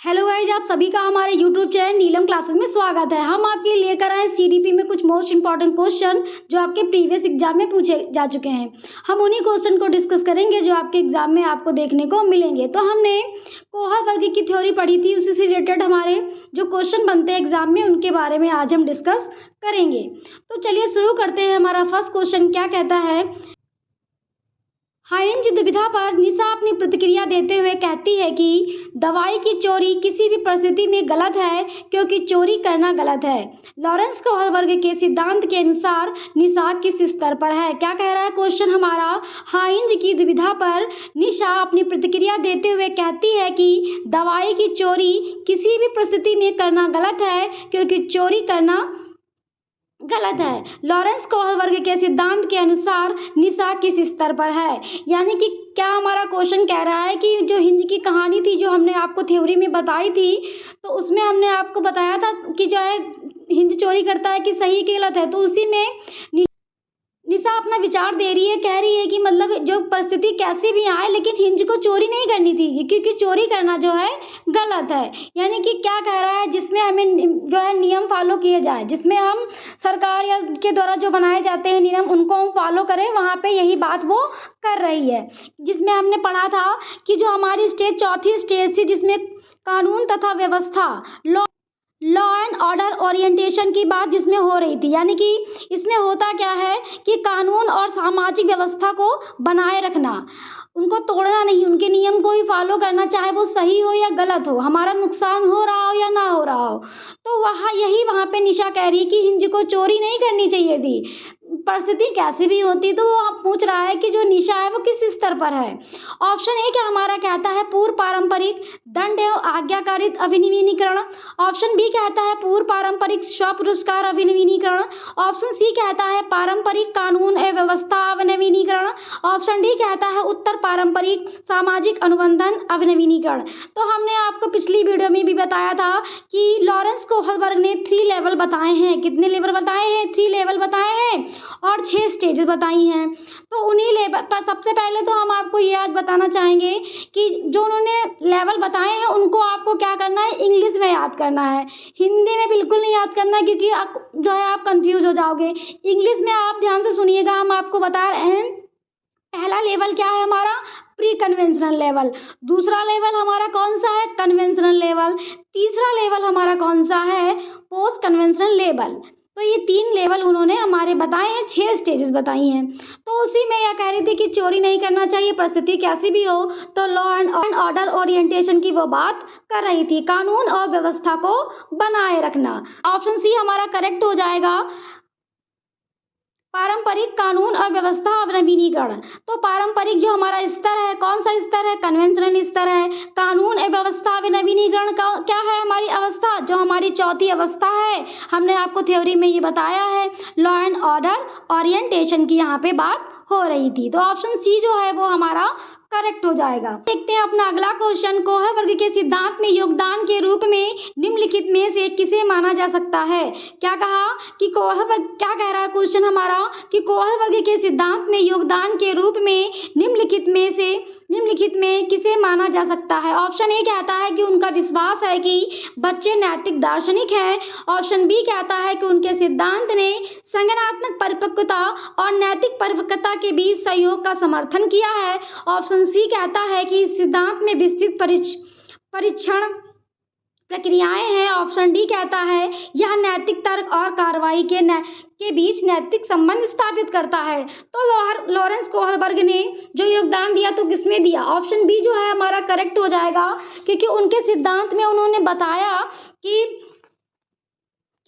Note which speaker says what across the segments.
Speaker 1: Hello guys, आप सभी का हमारे यूट्यूब चैनल नीलम क्लासेस में स्वागत है। हम आपके लिए लेकर आए सीडीपी में कुछ मोस्ट इंपॉर्टेंट क्वेश्चन जो आपके प्रीवियस एग्जाम में पूछे जा चुके हैं। हम उन्हीं क्वेश्चन को डिस्कस करेंगे जो आपके एग्जाम में आपको देखने को मिलेंगे। तो हमने कोहर वर्ग की थ्योरी पढ़ी थी, उसी से रिलेटेड हमारे जो क्वेश्चन बनते हैं एग्जाम में उनके बारे में आज हम डिस्कस करेंगे। तो चलिए शुरू करते हैं। हमारा फर्स्ट क्वेश्चन क्या कहता है, हाइंज दुविधा पर निशा अपनी प्रतिक्रिया देते हुए कहती है कि दवाई की चोरी किसी भी परिस्थिति में गलत है क्योंकि चोरी करना गलत है। लॉरेंस कोहर वर्ग के सिद्धांत के अनुसार निशा किस स्तर पर है? क्या कह रहा है क्वेश्चन हमारा, हाइंज की दुविधा पर निशा अपनी प्रतिक्रिया देते हुए कहती है कि दवाई की चोरी किसी भी परिस्थिति में करना गलत है क्योंकि चोरी करना गलत है। लॉरेंस कोहर वर्ग के सिद्धांत के अनुसार निशा किस स्तर पर है? यानी कि क्या हमारा क्वेश्चन कह रहा है कि जो हिंज की कहानी थी जो हमने आपको थ्योरी में बताई थी, तो उसमें हमने आपको बताया था कि जो है हिंज चोरी करता है कि सही कि गलत है। तो उसी में निशा अपना विचार दे रही है, कह रही है कि मतलब जो परिस्थिति कैसी भी आए लेकिन हिंज को चोरी नहीं करनी थी क्योंकि चोरी करना जो है गलत है। यानी कि क्या कह रहा है, जिसमें हमें जो है नियम फॉलो किए जाए, जिसमें हम सरकार या के द्वारा जो बनाए जाते हैं नियम उनको हम फॉलो करें, वहाँ पे यही बात वो कर रही है। जिसमें हमने पढ़ा था कि जो हमारी स्टेज चौथी स्टेज थी जिसमें कानून तथा व्यवस्था लॉ एंड ऑर्डर ओरिएंटेशन की बात जिसमें हो रही थी। यानी कि इसमें होता क्या है कि कानून और सामाजिक व्यवस्था को बनाए रखना, उनको तोड़ना नहीं, उनके नियम को ही फॉलो करना, चाहे वो सही हो या गलत हो, हमारा नुकसान हो रहा हो या ना हो रहा हो। तो वहाँ पे निशा कह रही है कि हिंज को चोरी नहीं करनी चाहिए थी, परिस्थिति कैसी भी होती। तो वो आप पूछ रहा है कि जो निशा है वो किस स्तर पर है। ऑप्शन ए क्या हमारा कहता है पूर्व पारंपरिक दंड एवं आज्ञाकारित अभिनवीनीकरण। ऑप्शन बी कहता है पूर्व पारंपरिक स्वपुरस्कार अभिनवीनीकरण। ऑप्शन सी कहता है पारंपरिक कानून एवं व्यवस्था अभिनवीनीकरण। ऑप्शन डी कहता है उत्तर पारंपरिक सामाजिक अनुबंधन अभिनवीनीकरण। तो हमने आपको पिछली वीडियो में भी बताया था कि लॉरेंस कोहर वर्ग ने 3 लेवल बताए हैं। कितने लेवल बताए हैं? 3 लेवल बताए हैं और 6 स्टेजेस बताई हैं। तो उन्हीं लेवल पर सबसे पहले तो हम आपको ये आज बताना चाहेंगे कि जो उन्होंने लेवल बताए हैं उनको आपको क्या करना है, इंग्लिश में याद करना है। हिंदी में बिल्कुल नहीं याद करना है क्योंकि जो है आप कंफ्यूज हो जाओगे। इंग्लिश में आप ध्यान से सुनिएगा, हम आपको बता रहे हैं। पहला लेवल क्या है हमारा, प्री कन्वेंशनल लेवल। दूसरा लेवल हमारा कौन सा है, कन्वेंशनल लेवल। तीसरा लेवल हमारा कौन सा है, पोस्ट कन्वेंशनल लेवल। तो ये 3 लेवल उन्होंने हमारे बताए हैं, 6 स्टेजेस बताई हैं। तो उसी में यह कह रही थी कि चोरी नहीं करना चाहिए, परिस्थिति कैसी भी हो। तो लॉ एंड ऑर्डर ओरिएंटेशन की वो बात कर रही थी, कानून और व्यवस्था को बनाए रखना। ऑप्शन सी हमारा करेक्ट हो जाएगा, पारंपरिक कानून और व्यवस्था अभिनवीनीकरण। तो पारंपरिक जो हमारा स्तर है, कौन सा स्तर है, कन्वेंशनल स्तर है। कानून एवं व्यवस्था अभिनवीनीकरण का क्या है, हमारी अवस्था, जो हमारी चौथी अवस्था है, हमने आपको थ्योरी में ये बताया है। लॉ एंड ऑर्डर ओरिएंटेशन की यहाँ पे बात हो रही थी। तो ऑप्शन सी जो है वो हमारा करेक्ट हो जाएगा। देखते हैं अपना अगला क्वेश्चन, कोहर वर्ग के सिद्धांत में योगदान के रूप में निम्नलिखित में से किसे माना जा सकता है? क्या कहा कि कोहर वर्ग, क्या कह रहा है क्वेश्चन हमारा कि कोहर वर्ग के सिद्धांत में योगदान के रूप में निम्नलिखित में किसे माना जा सकता है? ऑप्शन ए कहता है कि उनका विश्वास है कि बच्चे नैतिक दार्शनिक हैं। ऑप्शन बी कहता है कि उनके सिद्धांत ने संज्ञानात्मक परिपक्वता और नैतिक परिपक्वता के बीच सहयोग का समर्थन किया है। ऑप्शन सी कहता है कि इस सिद्धांत में विस्तृत परीक्षण प्रक्रियाएं हैं। ऑप्शन डी कहता है यह नैतिक तर्क और कार्रवाई के बीच नैतिक संबंध स्थापित करता है। तो लॉरेंस कोहर वर्ग ने जो योगदान दिया तो किसमें दिया? ऑप्शन बी जो है हमारा करेक्ट हो जाएगा क्योंकि उनके सिद्धांत में उन्होंने बताया कि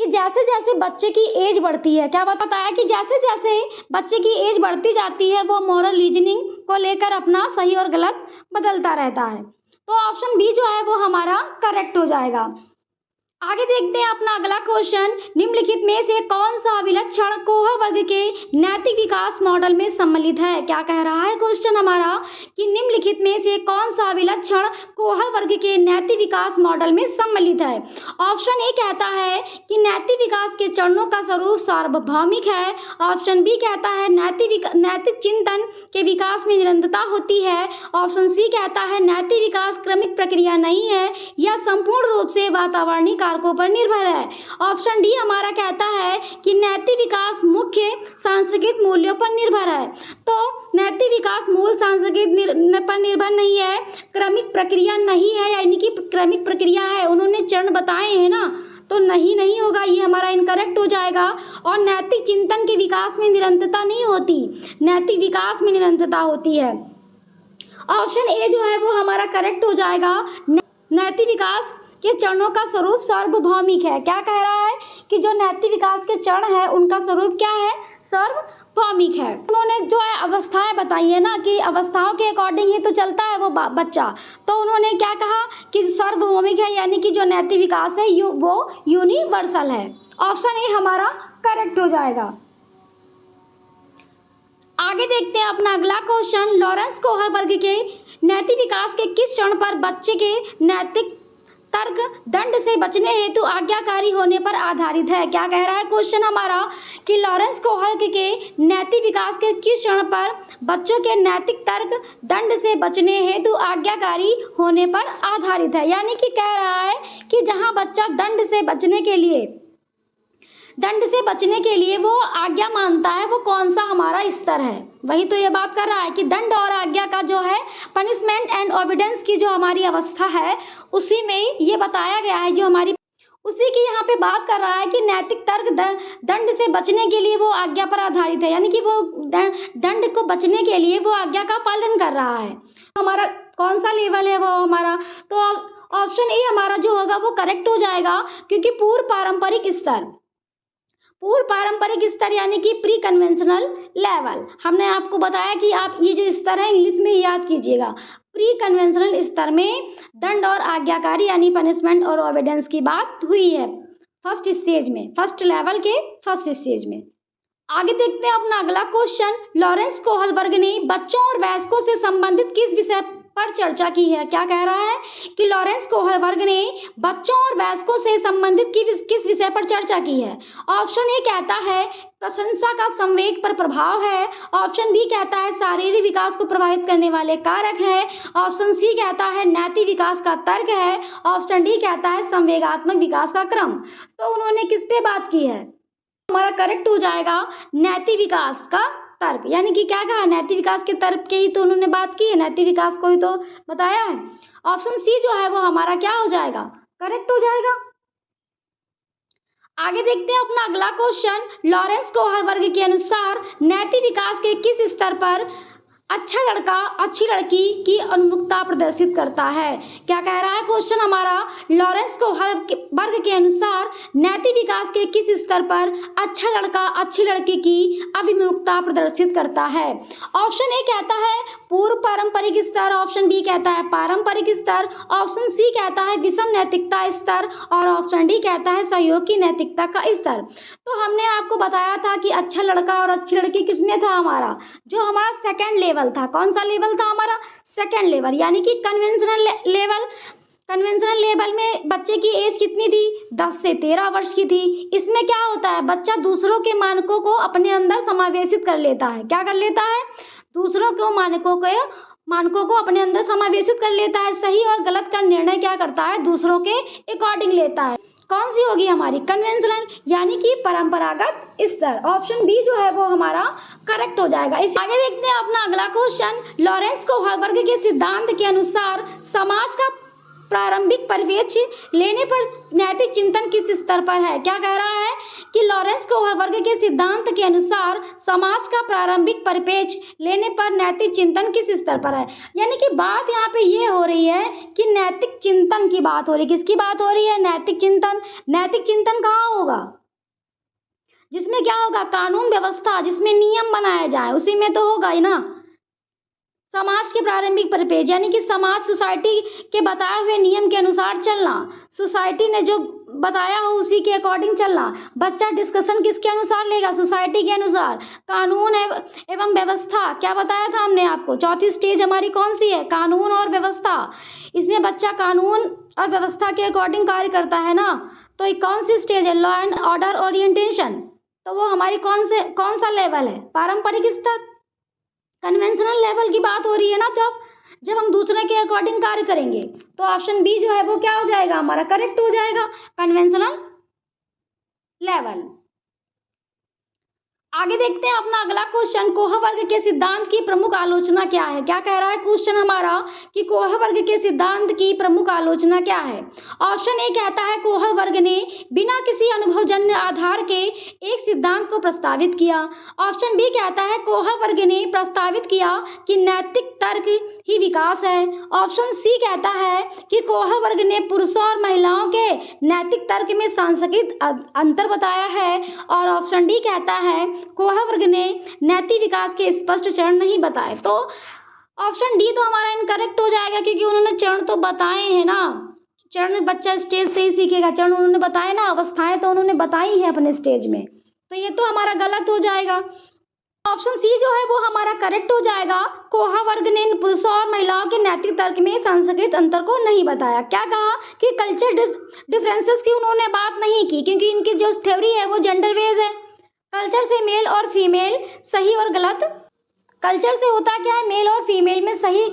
Speaker 1: जैसे जैसे बच्चे की एज बढ़ती है, क्या बताया कि जैसे जैसे बच्चे की एज बढ़ती जाती है वो मॉरल रीजनिंग को लेकर अपना सही और गलत बदलता रहता है। तो ऑप्शन बी जो है वो हमारा करेक्ट हो जाएगा। आगे देखते हैं अपना अगला क्वेश्चन। निम्नलिखित में से कौन सा विलक्षण कोह वर्ग के नैतिक विकास मॉडल में सम्मिलित है? क्या कह रहा है क्वेश्चन हमारा कि निम्नलिखित में से कौन सा विलक्षण कोह वर्ग के नैतिक विकास मॉडल में सम्मिलित है? ऑप्शन ए कहता है कि नैतिक विकास के चरणों का स्वरूप सार्वभौमिक है। ऑप्शन बी कहता है नैतिक चिंतन के विकास में निरंतरता होती है। ऑप्शन सी कहता है नैतिक विकास क्रमिक प्रक्रिया नहीं है, यह संपूर्ण रूप से वातावरणीय कारकों पर निर्भर है। ऑप्शन डी हमारा कहता है कि नैतिक विकास मुख्य सांस्कृतिक मूल्यों पर निर्भर है। तो नैतिक विकास मूल सांस्कृतिक पर निर्भर नहीं है, क्रमिक प्रक्रिया नहीं है, यानी कि क्रमिक प्रक्रिया है, उन्होंने चरण बताए हैं ना, तो नहीं होगा, ये हमारा इनकरेक्ट हो जाएगा। और नैतिक चिंतन के विकास में निरंतरता नहीं होती, नैतिक विकास में निरंतरता होती है। ऑप्शन ए जो है वो हमारा करेक्ट हो जाएगा। नैतिक विकास के चरणों का स्वरूप सार्वभौमिक है। क्या कह रहा है कि जो नैतिक विकास के चरण है उनका स्वरूप क्या है? सार्वभौमिक है। उन्होंने जो है अवस्थाएं बताई है ना कि अवस्थाओं के अकॉर्डिंग ही तो चलता है वो बच्चा, तो उन्होंने क्या कहा कि सार्वभौमिक है, यानी कि जो नैतिक विकास है वो यूनिवर्सल है। ऑप्शन ए हमारा करेक्ट हो जाएगा। आगे देखते हैं अपना अगला क्वेश्चन। लॉरेंस कोहर वर्ग के नैतिक विकास के किस चरण पर बच्चे के नैतिक तर्क दंड से बचने हेतु आज्ञाकारी होने पर आधारित है? क्या कह रहा है क्वेश्चन हमारा कि लॉरेंस कोहर के नैतिक विकास के किस चरण पर बच्चों के नैतिक तर्क दंड से बचने हेतु आज्ञाकारी होने पर आधारित है। यानी कि कह रहा है कि जहां बच्चा दंड से बचने के लिए वो आज्ञा मानता है, वो कौन सा हमारा स्तर है, वही तो ये बात कर रहा है कि दंड और आज्ञा का जो है पनिशमेंट एंड ओबीडियंस की जो हमारी अवस्था है उसी में ये बताया गया है, जो हमारी उसी की यहाँ पे बात कर रहा है कि नैतिक तर्क दंड से बचने के लिए वो आज्ञा पर आधारित है, यानी कि वो दंड को बचने के लिए वो आज्ञा का पालन कर रहा है। हमारा कौन सा लेवल है वो हमारा, तो ऑप्शन ए हमारा जो होगा वो करेक्ट हो जाएगा, क्योंकि पूर्व पारंपरिक स्तर यानी कि प्री कन्वेंशनल लेवल, हमने आपको बताया कि आप ये जो स्तर है इंग्लिश में याद कीजिएगा। प्री कन्वेंशनल स्तर में दंड और आज्ञाकारी यानी पनिशमेंट और ओबीडियंस की बात हुई है फर्स्ट लेवल के फर्स्ट स्टेज में। आगे देखते हैं अपना अगला क्वेश्चन। लॉरेंस कोहलबर्ग ने बच्चों और वयस्कों से संबंधित किस विषय पर चर्चा की है? क्या कह रहा है कि लॉरेंस कोहलबर्ग ने बच्चों और वयस्कों से संबंधित किस विषय पर चर्चा की है? ऑप्शन ए कहता है प्रशंसा का संवेग पर प्रभाव है। ऑप्शन बी कहता है शारीरिक विकास को प्रभावित करने वाले कारक है। ऑप्शन सी कहता है नैतिक विकास का तर्क है। ऑप्शन डी कहता है संवेगात्मक विकास का क्रम। तो उन्होंने किस पे बात की है? हमारा करेक्ट हो जाएगा नैतिक विकास का तर्क, यानी कि क्या कहा, नैतिक विकास के तर्क की ही तो उन्होंने बात की है, नैतिक विकास को ही तो बताया है। ऑप्शन सी जो है वो हमारा क्या हो जाएगा, करेक्ट हो जाएगा। आगे देखते हैं अपना अगला क्वेश्चन। लॉरेंस कोहलबर्ग के अनुसार नैतिक विकास के किस स्तर पर अच्छा लड़का अच्छी लड़की की उन्मुखता प्रदर्शित करता है? क्या कह रहा है क्वेश्चन हमारा? लॉरेंस कोहलबर्ग के अनुसार नैतिक विकास के किस स्तर पर अच्छा लड़का अच्छी लड़की की अभिमुखता प्रदर्शित करता है? ऑप्शन ए कहता है पूर्व पारंपरिक स्तर। ऑप्शन बी कहता है पारंपरिक स्तर। ऑप्शन सी कहता है विषम नैतिकता स्तर और ऑप्शन डी कहता है सहयोग की नैतिकता का स्तर। तो हमने आपको बताया था कि अच्छा लड़का और अच्छी लड़की किसमें था, हमारा जो हमारा सेकेंड लेवल था। कौन सा लेवल था हमारा? सेकेंड लेवल, यानी कि कन्वेंशनल लेवल में बच्चे की एज कितनी थी? 10 से 13 वर्ष की थी। इसमें क्या होता है, बच्चा दूसरों के मानकों को अपने अंदर समावेशित कर लेता है। क्या कर लेता है? दूसरों के मानकों को अपने अंदर समावेशित कर लेता है। सही और गलत का निर्णय क्या करता है? दूसरों के अकॉर्डिंग लेता है। कौन सी होगी हमारी? कन्वेंशनल, यानी कि परंपरागत स्तर। ऑप्शन बी जो है वो हमारा करेक्ट हो जाएगा। इस आगे देखते हैं अपना अगला क्वेश्चन। लॉरेंस कोहलबर्ग के सिद्धांत के अनुसार समाज का प्रारंभिक परिवेश लेने पर नैतिक चिंतन किस स्तर पर है? क्या कह रहा है कि लॉरेंस कोहलबर्ग के सिद्धांत के अनुसार समाज का प्रारंभिक परिपेक्ष लेने पर नैतिक चिंतन किस स्तर पर है? यानी कि बात यहाँ पे ये हो रही है कि नैतिक चिंतन की बात हो रही है। किसकी बात हो रही है? नैतिक चिंतन। नैतिक चिंतन कहाँ होगा? जिसमें क्या होगा? कानून व्यवस्था, जिसमें नियम बनाए जाए, उसी में तो होगा ही ना। समाज के प्रारंभिक परिपेक्ष यानी कि समाज सोसाइटी के बताए हुए नियम के अनुसार चलना। सोसाइटी ने जो बताया हो उसी के अकॉर्डिंग चलना। बच्चा डिस्कशन किसके अनुसार लेगा? सोसाइटी के अनुसार। कानून एवं व्यवस्था, क्या बताया था हमने आपको? चौथी स्टेज हमारी कौन सी है? कानून और व्यवस्था। इसमें बच्चा कानून और व्यवस्था के अकॉर्डिंग कार्य करता है ना। तो ये कौन सी स्टेज है? Law and order orientation. तो वो हमारी कौन सा लेवल है? पारंपरिक स्तर, कन्वेंशनल लेवल की बात हो रही है ना। जब हम दूसरे के अकॉर्डिंग कार्य करेंगे तो ऑप्शन बी जो है वो क्या हो जाएगा? हमारा करेक्ट हो जाएगा, कन्वेंशनल लेवल। आगे देखते हैं अपना अगला क्वेश्चन, कोह वर्ग के सिद्धांत की प्रमुख आलोचना क्या है? क्या कह रहा है क्वेश्चन हमारा कि कोह वर्ग के सिद्धांत की प्रमुख आलोचना क्या है? ऑप्शन ए कहता है कोह वर्ग ने बिना किसी अनुभवजन्य आधार के एक सिद्धांत को प्रस्तावित किया। ऑप्शन बी कहता है कोह वर्ग ने प्रस्तावित किया कि नैतिक तर्क ही विकास है। ऑप्शन सी कहता है कि कोह वर्ग ने पुरुषों और महिलाओं के नैतिक तर्क में सांस्कृतिक अंतर बताया है। और ऑप्शन डी कहता है कोह वर्ग ने नैतिक विकास के स्पष्ट चरण नहीं बताए। तो ऑप्शन डी तो हमारा इनकरेक्ट हो जाएगा, क्योंकि उन्होंने चरण तो बताए हैं ना। चरण बच्चा स्टेज से ही सीखेगा, चरण उन्होंने बताए ना, अवस्थाएं तो उन्होंने बताई हैं अपने स्टेज में। तो ये तो हमारा गलत हो जाएगा। ऑप्शन सी जो है वो हमारा करेक्ट हो जाएगा। कोहा वर्ग ने पुरुषों और महिलाओं के नैतिक तर्क में सांस्कृतिक अंतर को नहीं बताया। क्या कहा कि कल्चर डिफरेंसेस की उन्होंने बात नहीं की, क्योंकि इनकी जो थ्योरी है वो जेंडर बेस है। कल्चर से मेल और फीमेल, सही और गलत, कल्चर से होता क्या है? मेल और फीमेल में सही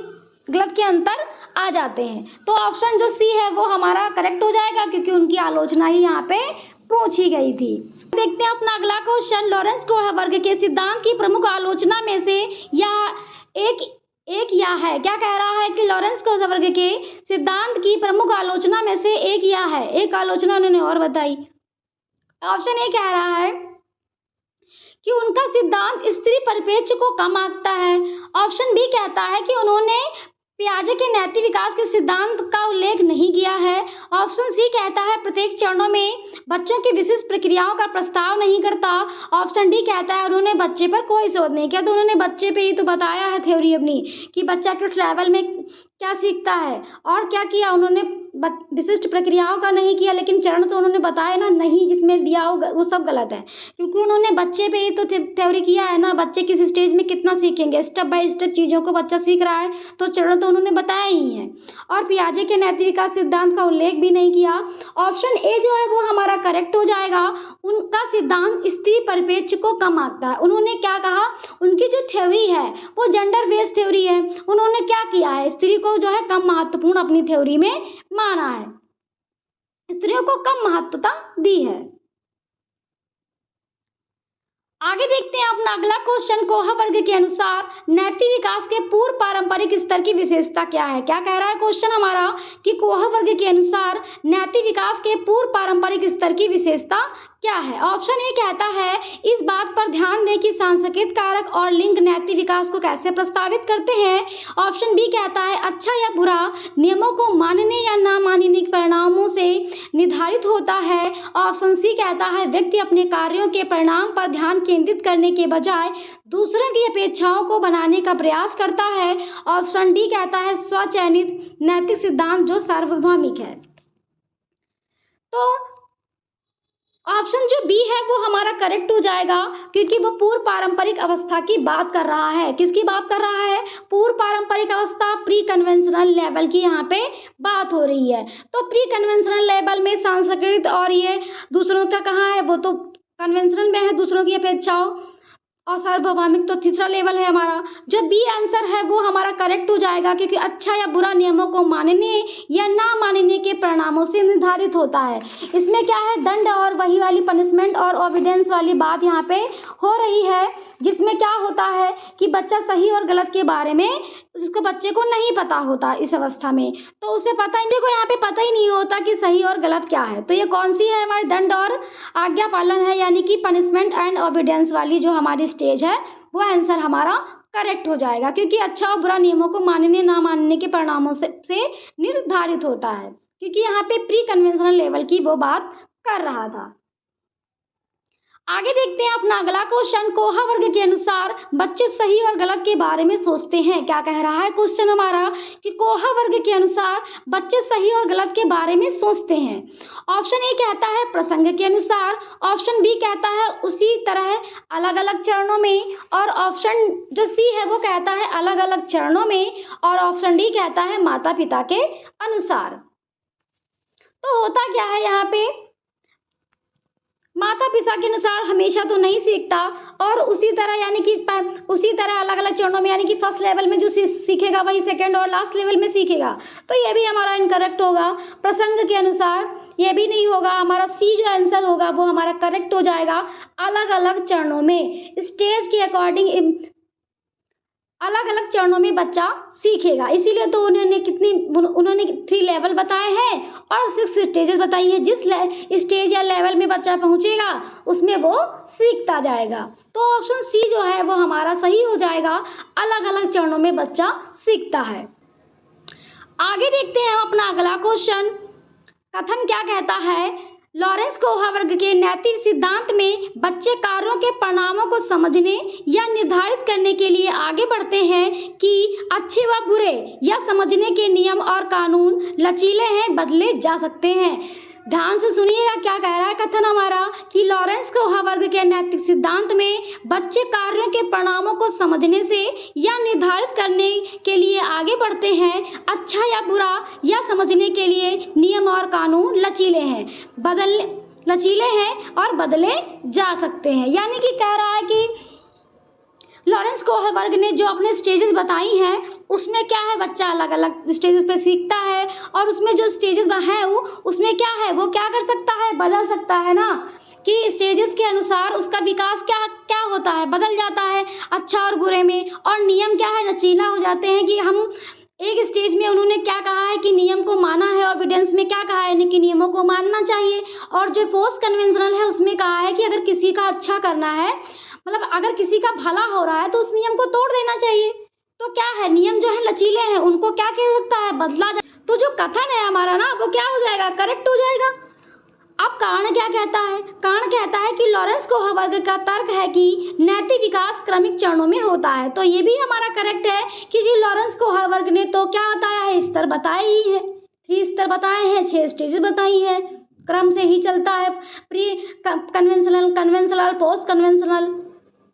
Speaker 1: गलत के अंतर आ जाते हैं। तो ऑप्शन जो सी है वो हमारा करेक्ट हो जाएगा, क्योंकि उनकी आलोचना ही यहाँ पे पूछी गई थी। देखते हैं अपना अगला क्वेश्चन, लॉरेंस कोह वर्ग के सिद्धांत की प्रमुख आलोचना में से एक या है। क्या कह रहा है कि लॉरेंस कोह वर्ग के सिद्धांत की प्रमुख आलोचना में से एक या है। एक आलोचना उन्होंने और बताई। ऑप्शन ए कह रहा है कि उनका सिद्धांत स्त्री परिप्रेक्ष्य को कम आंकता है। ऑप्शन बी कहता है कि उन्होंने पियाजे के नैतिक विकास के सिद्धांत का उल्लेख नहीं किया है। ऑप्शन सी कहता है प्रत्येक चरणों में बच्चों की विशिष्ट प्रक्रियाओं का प्रस्ताव नहीं करता। ऑप्शन डी कहता है उन्होंने बच्चे पर कोई शोध नहीं किया। तो उन्होंने बच्चे पे ही तो बताया है थ्योरी अपनी कि बच्चा किस लेवल में क्या सीखता है। और क्या किया उन्होंने? विशिष्ट प्रक्रियाओं का नहीं किया, लेकिन चरण तो उन्होंने बताया ना नहीं, जिसमें दिया हो वो सब गलत है, क्योंकि उन्होंने बच्चे पे ही तो थ्योरी किया है ना। बच्चे किस स्टेज में कितना सीखेंगे, स्टेप बाय स्टेप चीज़ों को बच्चा सीख रहा है, तो चरण तो उन्होंने बताया ही है। और पियाजे के नैतिक विकास सिद्धांत का उल्लेख भी नहीं किया। ऑप्शन ए जो है वो हमारा करेक्ट हो जाएगा। उनका सिद्धांत स्त्री परिप्रेक्ष्य को कम आंकता है। उन्होंने क्या कहा? उनकी जो थ्योरी है वो जेंडर बेस्ड थ्योरी है। उन्होंने क्या किया है? स्त्री को जो है कम महत्वपूर्ण अपनी थ्योरी में माना है, स्त्रियों को कम महत्वता दी है। आगे देखते हैं अपना अगला क्वेश्चन, कोह वर्ग के अनुसार नैतिक विकास के पूर्व पारंपरिक स्तर की विशेषता क्या है? क्या कह रहा है क्वेश्चन हमारा कि कोह वर्ग के अनुसार नैतिक विकास के पूर्व पारंपरिक स्तर की विशेषता क्या है? ऑप्शन ए कहता है इस बात पर ध्यान दें कि सांस्कृतिक कारक और लिंग नैतिक विकास को कैसे प्रस्तावित करते हैं। ऑप्शन बी कहता है अच्छा या बुरा नियमों को मानने या ना मानने के परिणामों से निर्धारित होता है। ऑप्शन सी कहता है व्यक्ति अपने कार्यों के परिणाम पर ध्यान केंद्रित करने के बजाय दूसरों की अपेक्षाओं को बनाने का प्रयास करता है। ऑप्शन डी कहता है स्वचयनित नैतिक सिद्धांत जो सार्वभौमिक है। तो ऑप्शन जो बी है वो हमारा करेक्ट हो जाएगा, क्योंकि वो पूर्व पारंपरिक अवस्था की बात कर रहा है। किसकी बात कर रहा है? पूर्व पारंपरिक अवस्था, प्री कन्वेंशनल लेवल की यहाँ पे बात हो रही है। तो प्री कन्वेंशनल लेवल में संस्कृत और ये दूसरों का कहाँ है? वो तो कन्वेंशनल में है, दूसरों की अपेक्षाओं, और सार्वभौमिक तो तीसरा लेवल है हमारा। जो बी आंसर है वो हमारा करेक्ट हो जाएगा, क्योंकि अच्छा या बुरा नियमों को मानने या ना मानने के परिणामों से निर्धारित होता है। इसमें क्या है? दंड और वही वाली पनिशमेंट और ओबिडेंस वाली बात यहाँ पे हो रही है, जिसमें क्या होता है कि बच्चा सही और गलत के बारे में उसको बच्चे को नहीं पता होता इस अवस्था में, तो उसे पता ही नहीं, को यहाँ पे पता ही नहीं होता कि सही और गलत क्या है। तो ये कौन सी है? हमारी दंड और आज्ञा पालन है, यानी कि पनिशमेंट एंड ओबिडेंस वाली जो हमारी स्टेज है वो आंसर हमारा करेक्ट हो जाएगा, क्योंकि अच्छा और बुरा नियमों को मानने ना मानने के परिणामों से निर्धारित होता है, क्योंकि यहाँ पे प्री कन्वेंशनल लेवल की वो बात कर रहा था। आगे देखते हैं अपना अगला क्वेश्चन। कोहा वर्ग के अनुसार बच्चे सही और गलत के बारे में सोचते हैं। क्या कह रहा है क्वेश्चन हमारा कि कोहा वर्ग के अनुसार बच्चे सही और गलत के बारे में सोचते हैं। ऑप्शन ए कहता है प्रसंग के अनुसार, ऑप्शन बी कहता है उसी तरह अलग अलग चरणों में, और ऑप्शन जो सी है वो कहता है अलग अलग चरणों में, और ऑप्शन डी कहता है माता पिता के अनुसार। तो होता क्या है यहाँ पे, माता पिता के अनुसार हमेशा तो नहीं सीखता, और उसी तरह यानी कि उसी तरह अलग अलग चरणों में, यानी कि फर्स्ट लेवल में जो सीखेगा वही सेकंड और लास्ट लेवल में सीखेगा। तो ये भी हमारा इनकरेक्ट होगा। प्रसंग के अनुसार ये भी नहीं होगा, हमारा सी जो आंसर होगा वो हमारा करेक्ट हो जाएगा। अलग अलग चरणों में, स्टेज के अकॉर्डिंग अलग अलग चरणों में बच्चा सीखेगा, इसीलिए तो उन्होंने 3 लेवल बताए हैं और 6 स्टेजेस बताई है। जिस स्टेज या लेवल में बच्चा पहुंचेगा उसमें वो सीखता जाएगा। तो ऑप्शन सी जो है वो हमारा सही हो जाएगा, अलग अलग चरणों में बच्चा सीखता है। आगे देखते हैं अपना अगला क्वेश्चन। कथन क्या कहता है, लॉरेंस कोहा वर्ग के नैतिक सिद्धांत में बच्चे कार्यों के परिणामों को समझने या निर्धारित करने के लिए आगे बढ़ते हैं कि अच्छे व बुरे, या समझने के नियम और कानून लचीले हैं, बदले जा सकते हैं। ध्यान से सुनिएगा क्या कह रहा है कथन हमारा कि लॉरेंस कोहा वर्ग के नैतिक सिद्धांत में बच्चे कार्यों के परिणामों को समझने से या निर्धारित करने के लिए आगे बढ़ते हैं। अच्छा या बुरा या समझने के लिए नियम और कानून लचीले हैं और बदले जा सकते हैं। यानी कि कह रहा है कि लॉरेंस कोहा वर्ग ने जो अपने स्टेजेस बताई हैं उसमें क्या है, बच्चा अलग अलग स्टेजेस पे सीखता है, और उसमें जो स्टेजेस हैं उसमें क्या है, वो क्या कर सकता है, बदल सकता है ना, कि स्टेजेस के अनुसार उसका विकास क्या क्या होता है, बदल जाता है अच्छा और बुरे में। और नियम क्या है, लचीला हो जाते हैं कि हम एक स्टेज में उन्होंने क्या कहा है कि नियम को माना है, और एविडेंस में क्या कहा है कि नियमों को मानना चाहिए। और जो पोस्ट कन्वेंशनल है उसमें कहा है कि अगर किसी का अच्छा करना है, मतलब अगर किसी का भला हो रहा है तो उस नियम को तोड़ देना चाहिए। तो क्या है, नियम जो है लचीले हैं, उनको क्या कह सकता है, बदला जा। तो जो कथन है हमारा ना वो क्या हो जाएगा, करेक्ट हो जाएगा। अब कारण क्या कहता है, कारण कहता है कि लॉरेंस कोहा वर्ग का तर्क है कि नैतिक विकास क्रमिक चरणों में होता है। तो ये भी हमारा करेक्ट है, क्योंकि लॉरेंस कोहा वर्ग ने तो क्या बताया है, स्तर बताए ही है, 3 स्तर बताए हैं, 6 स्टेजेस बताई है, क्रम से ही चलता है, प्री कन्वेंशनल, पोस्ट कन्वेंशनल।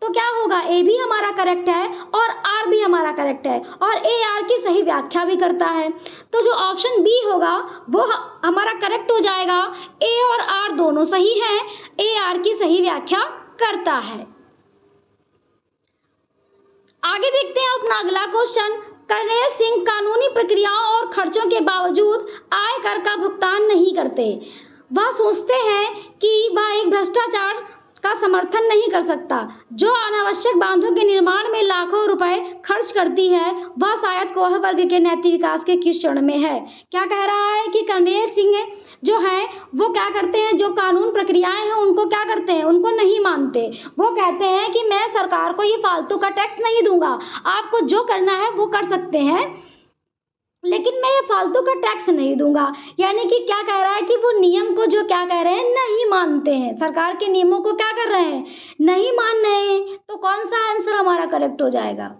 Speaker 1: तो क्या होगा, ए भी हमारा करेक्ट है और आर भी हमारा करेक्ट है, और ए आर की सही व्याख्या भी करता है। तो जो ऑप्शन बी होगा वो हमारा करेक्ट हो जाएगा। ए और आर दोनों सही हैं, ए आर की सही व्याख्या करता है। आगे देखते हैं अपना अगला क्वेश्चन। कर्नल सिंह कानूनी प्रक्रियाओं और खर्चों के बावजूद आय कर का भुगतान नहीं करते। वह सोचते हैं कि वह एक भ्रष्टाचार का समर्थन नहीं कर सकता जो अनावश्यक बांधों के निर्माण में लाखों रुपए खर्च करती है। वह शायद कोहा वर्ग के नैतिक विकास के किस चरण में है। क्या कह रहा है कि कर्नल सिंह जो है वो क्या करते हैं, जो कानून प्रक्रियाएं हैं उनको क्या करते हैं, उनको नहीं मानते। वो कहते हैं कि मैं सरकार को ये फालतू का टैक्स नहीं दूंगा, आपको जो करना है वो कर सकते हैं, लेकिन मैं ये फालतू का टैक्स नहीं दूंगा। यानी कि क्या कह रहा है कि वो नियम को जो क्या कह रहे हैं, नहीं मानते हैं, सरकार के नियमों को क्या कर रहे हैं, नहीं मान रहे हैं। तो कौन सा आंसर हमारा करेक्ट हो जाएगा,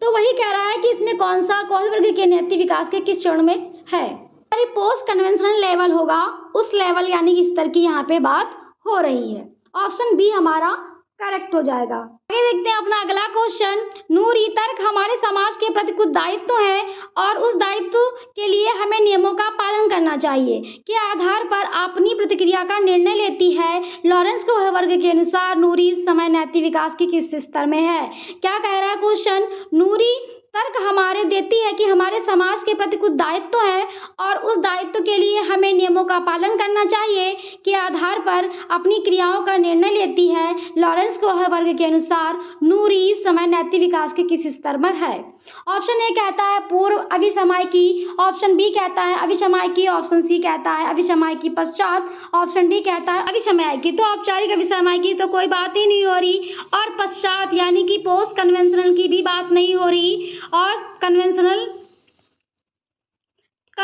Speaker 1: तो वही कह रहा है कि इसमें कौन सा कोहा वर्ग के नैतिक विकास के किस चरण में है। पोस्ट कन्वेंशनल लेवल होगा, उस लेवल यानी कि स्तर की यहाँ पे बात हो रही है। ऑप्शन बी हमारा करेक्ट हो जाएगा। आगे देखते हैं अपना अगला क्वेश्चन। नूरी तर्क हमारे समाज के प्रति कुछ दायित्व है और उस दायित्व के लिए हमें नियमों का पालन करना चाहिए के आधार पर अपनी प्रतिक्रिया का निर्णय लेती है। लॉरेंस कोहा वर्ग के अनुसार नूरी इस समय नैतिक विकास के किस स्तर में है। क्या कह रहा है क्वेश्चन, नूरी तर्क हमारे देती है कि हमारे समाज के प्रति कुछ दायित्व है और उस दायित्व के लिए हमें नियमों का पालन करना चाहिए के आधार पर अपनी क्रियाओं का निर्णय लेती है। लॉरेंस कोहा वर्ग के अनुसार नूरी इस समय नैतिक विकास के किस स्तर पर है। ऑप्शन ए कहता है पूर्व अभिसमयकी, ऑप्शन बी कहता है अभिसमयकी, ऑप्शन सी कहता है अभिसमयकी पश्चात, ऑप्शन डी कहता है अभिसमयकी। तो औपचारिक अभिसमयकी तो कोई बात ही नहीं हो रही, और पश्चात यानी कि पोस्ट कन्वेंशनल की भी बात नहीं हो रही, और कन्वेंशनल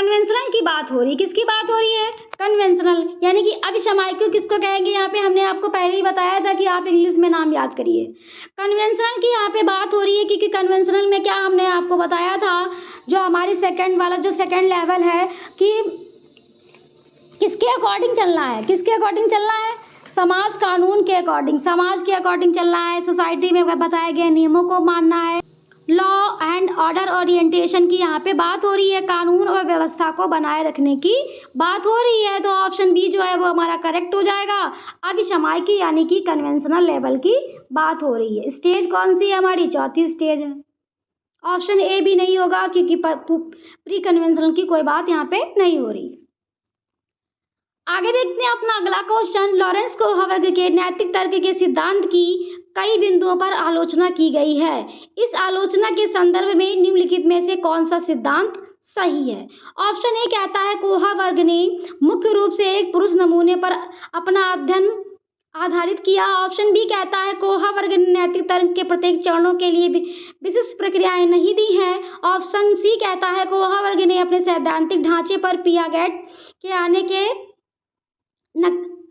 Speaker 1: कन्वेंशनल की बात हो रही है। किसकी बात हो रही है? कन्वेंशनल, यानी कि अभिसामायिक किसको कहेंगे? यहाँ पे हमने आपको पहले ही बताया था कि आप इंग्लिश में नाम याद करिए। कन्वेंशनल की यहाँ पे बात हो रही है क्योंकि कन्वेंशनल में क्या हमने आपको बताया था, जो हमारी सेकंड वाला जो सेकंड लेवल है कि किसके अकॉर्डिंग चलना है? किसके अकॉर्डिंग चलना है? समाज कानून के अकॉर्डिंग, समाज के अकॉर्डिंग चलना है। सोसाइटी में बताए गए नियमों को मानना है। लॉ एंड ऑर्डर ओरिएंटेशन की यहाँ पे बात हो रही है, कानून और व्यवस्था को बनाए रखने की बात हो रही है। तो ऑप्शन बी जो है वो हमारा करेक्ट हो जाएगा। अभिसामायिक यानी कि कन्वेंशनल लेवल की बात हो रही है। स्टेज कौन सी है हमारी? चौथी स्टेज है। ऑप्शन ए भी नहीं होगा क्योंकि प्री कन्वेंशनल की कोई बात यहाँ पे नहीं हो रही। आगे देखते हैं अपना अगला क्वेश्चन। लॉरेंस कोहलवर्ग के नैतिक तर्क के सिद्धांत की कई बिंदुओं पर आलोचना की गई है। इस आलोचना के संदर्भ में निम्नलिखित में से कौन सा सिद्धांत सही है? ऑप्शन ए कहता है कोहलवर्ग ने मुख्य रूप से एक पुरुष नमूने पर अपना अध्ययन आधारित किया। ऑप्शन बी कहता है कोहलवर्ग ने नैतिक तर्क के प्रत्येक चरणों के लिए विशिष्ट प्रक्रियाएं नहीं दी हैं। ऑप्शन सी कहता है कोहलवर्ग ने अपने सैद्धांतिक ढांचे पर पियागेट के आने के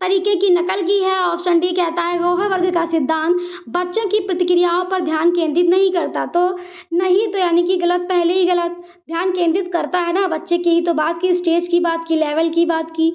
Speaker 1: तरीके की नकल की है। ऑप्शन डी कहता है कोहलवर्ग का सिद्धांत बच्चों की प्रतिक्रियाओं पर ध्यान केंद्रित नहीं करता। तो नहीं, तो यानी कि गलत, पहले ही गलत। ध्यान केंद्रित करता है ना, बच्चे की ही तो बात की, स्टेज की बात की, लेवल की बात की,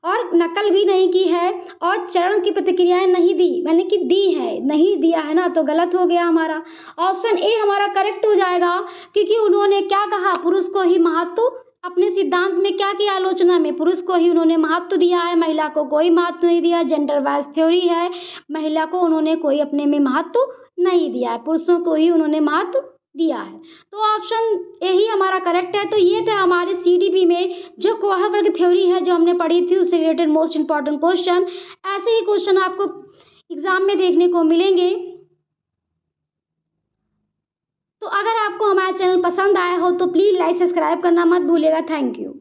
Speaker 1: और नकल भी नहीं की है, और चरण की प्रतिक्रियाएं नहीं दी, यानी कि दी है, नहीं दिया है ना, तो गलत हो गया हमारा। ऑप्शन ए हमारा करेक्ट हो जाएगा क्योंकि उन्होंने क्या कहा? पुरुष को ही महत्व, अपने सिद्धांत में क्या किया? आलोचना में पुरुष को ही उन्होंने महत्व दिया है, महिला को कोई महत्व नहीं दिया। जेंडर वाइज थ्योरी है, महिला को उन्होंने कोई अपने में महत्व नहीं दिया है, पुरुषों को ही उन्होंने महत्व दिया है। तो ऑप्शन ए ही हमारा करेक्ट है। तो ये थे हमारे सीडीपी में जो कोहलवर्ग थ्योरी है जो हमने पढ़ी थी, उससे रिलेटेड मोस्ट इंपॉर्टेंट क्वेश्चन। ऐसे ही क्वेश्चन आपको एग्जाम में देखने को मिलेंगे। तो अगर आपको हमारा चैनल पसंद आया हो तो प्लीज़ लाइक सब्सक्राइब करना मत भूलिएगा। Thank you.